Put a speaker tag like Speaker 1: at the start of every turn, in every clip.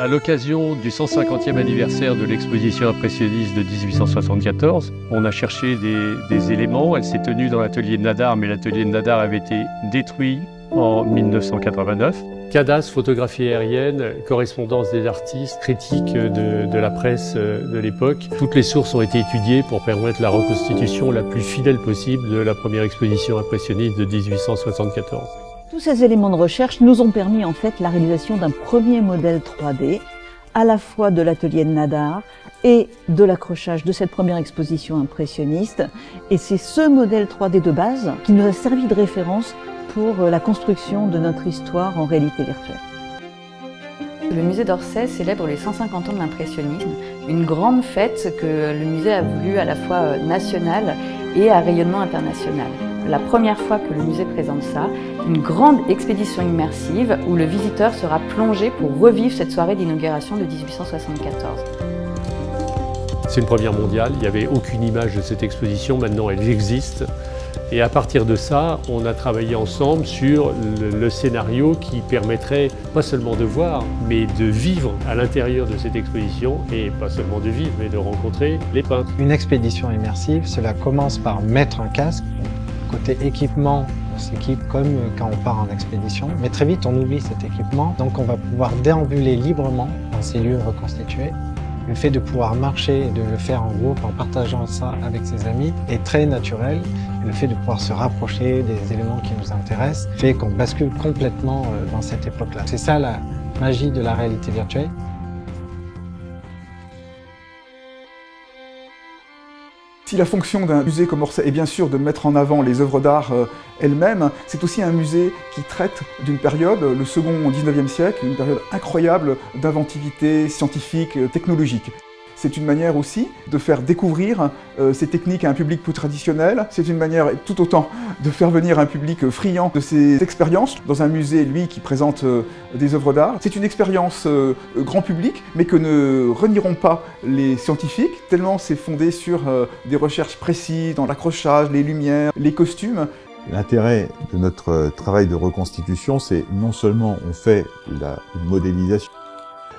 Speaker 1: À l'occasion du 150e anniversaire de l'exposition impressionniste de 1874, on a cherché des éléments. Elle s'est tenue dans l'atelier de Nadar, mais l'atelier de Nadar avait été détruit en 1989. Cadastre, photographie aérienne, correspondance des artistes, critique de la presse de l'époque. Toutes les sources ont été étudiées pour permettre la reconstitution la plus fidèle possible de la première exposition impressionniste de 1874.
Speaker 2: Tous ces éléments de recherche nous ont permis en fait la réalisation d'un premier modèle 3D, à la fois de l'atelier de Nadar et de l'accrochage de cette première exposition impressionniste. Et c'est ce modèle 3D de base qui nous a servi de référence pour la construction de notre histoire en réalité virtuelle.
Speaker 3: Le musée d'Orsay célèbre les 150 ans de l'impressionnisme, une grande fête que le musée a voulu à la fois nationale et à rayonnement international. La première fois que le musée présente ça, une grande expédition immersive où le visiteur sera plongé pour revivre cette soirée d'inauguration de 1874.
Speaker 1: C'est une première mondiale, il n'y avait aucune image de cette exposition, maintenant elle existe. Et à partir de ça, on a travaillé ensemble sur le scénario qui permettrait pas seulement de voir, mais de vivre à l'intérieur de cette exposition, et pas seulement de vivre, mais de rencontrer les peintres.
Speaker 4: Une expédition immersive, cela commence par mettre un casque. Côté équipement, on s'équipe comme quand on part en expédition, mais très vite on oublie cet équipement, donc on va pouvoir déambuler librement dans ces lieux reconstitués. Le fait de pouvoir marcher et de le faire en groupe en partageant ça avec ses amis est très naturel. Et le fait de pouvoir se rapprocher des éléments qui nous intéressent fait qu'on bascule complètement dans cette époque-là. C'est ça la magie de la réalité virtuelle.
Speaker 5: Si la fonction d'un musée comme Orsay est bien sûr de mettre en avant les œuvres d'art elles-mêmes, c'est aussi un musée qui traite d'une période, le second 19e siècle, une période incroyable d'inventivité scientifique, technologique. C'est une manière aussi de faire découvrir ces techniques à un public plus traditionnel. C'est une manière tout autant de faire venir un public friand de ces expériences dans un musée, lui, qui présente des œuvres d'art. C'est une expérience grand public, mais que ne renieront pas les scientifiques, tellement c'est fondé sur des recherches précises dans l'accrochage, les lumières, les costumes.
Speaker 6: L'intérêt de notre travail de reconstitution, c'est non seulement on fait une modélisation,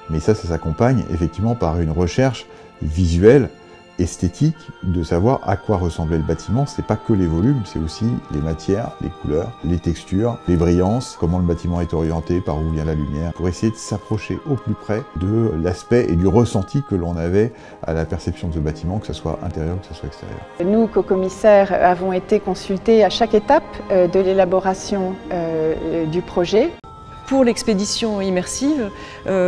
Speaker 6: mais ça s'accompagne effectivement par une recherche visuelle, esthétique, de savoir à quoi ressemblait le bâtiment. C'est pas que les volumes, c'est aussi les matières, les couleurs, les textures, les brillances, comment le bâtiment est orienté, par où vient la lumière, pour essayer de s'approcher au plus près de l'aspect et du ressenti que l'on avait à la perception de ce bâtiment, que ce soit intérieur ou que ce soit extérieur.
Speaker 7: Nous, co-commissaires, avons été consultés à chaque étape de l'élaboration du projet.
Speaker 8: Pour l'expédition immersive,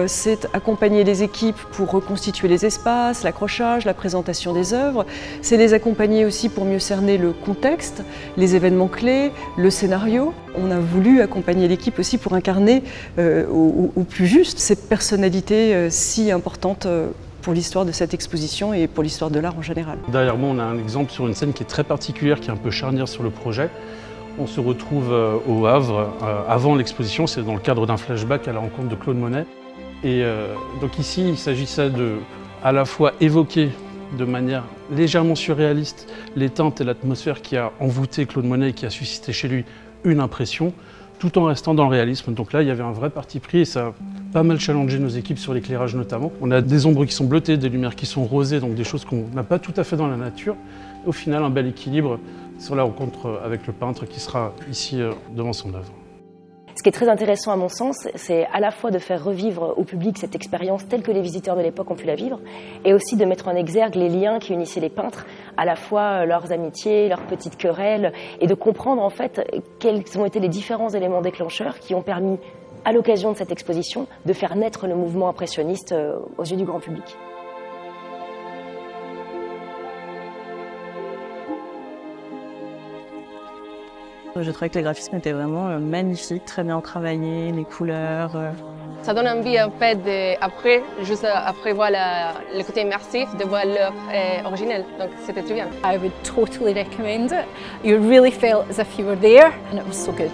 Speaker 8: c'est accompagner les équipes pour reconstituer les espaces, l'accrochage, la présentation des œuvres. C'est les accompagner aussi pour mieux cerner le contexte, les événements clés, le scénario. On a voulu accompagner l'équipe aussi pour incarner au plus juste cette personnalité si importante pour l'histoire de cette exposition et pour l'histoire de l'art en général.
Speaker 9: Derrière moi, on a un exemple sur une scène qui est très particulière, qui est un peu charnière sur le projet. On se retrouve au Havre avant l'exposition, c'est dans le cadre d'un flashback à la rencontre de Claude Monet. Et donc ici, il s'agissait de à la fois évoquer de manière légèrement surréaliste les teintes et l'atmosphère qui a envoûté Claude Monet et qui a suscité chez lui une impression, tout en restant dans le réalisme. Donc là, il y avait un vrai parti pris et ça a pas mal challengé nos équipes sur l'éclairage notamment. On a des ombres qui sont bleutées, des lumières qui sont rosées, donc des choses qu'on n'a pas tout à fait dans la nature. Au final, un bel équilibre sur la rencontre avec le peintre qui sera ici devant son œuvre.
Speaker 10: Ce qui est très intéressant à mon sens, c'est à la fois de faire revivre au public cette expérience telle que les visiteurs de l'époque ont pu la vivre, et aussi de mettre en exergue les liens qui unissaient les peintres, à la fois leurs amitiés, leurs petites querelles, et de comprendre en fait quels ont été les différents éléments déclencheurs qui ont permis, à l'occasion de cette exposition, de faire naître le mouvement impressionniste aux yeux du grand public.
Speaker 11: Je trouvais que le graphisme était vraiment magnifique, très bien travaillé, les couleurs.
Speaker 12: Ça donne envie en fait après, juste après voir le côté immersif, de voir l'œuvre originelle. Donc c'était très bien.
Speaker 13: I would totally recommend it. You really felt as if you were there and it was so good.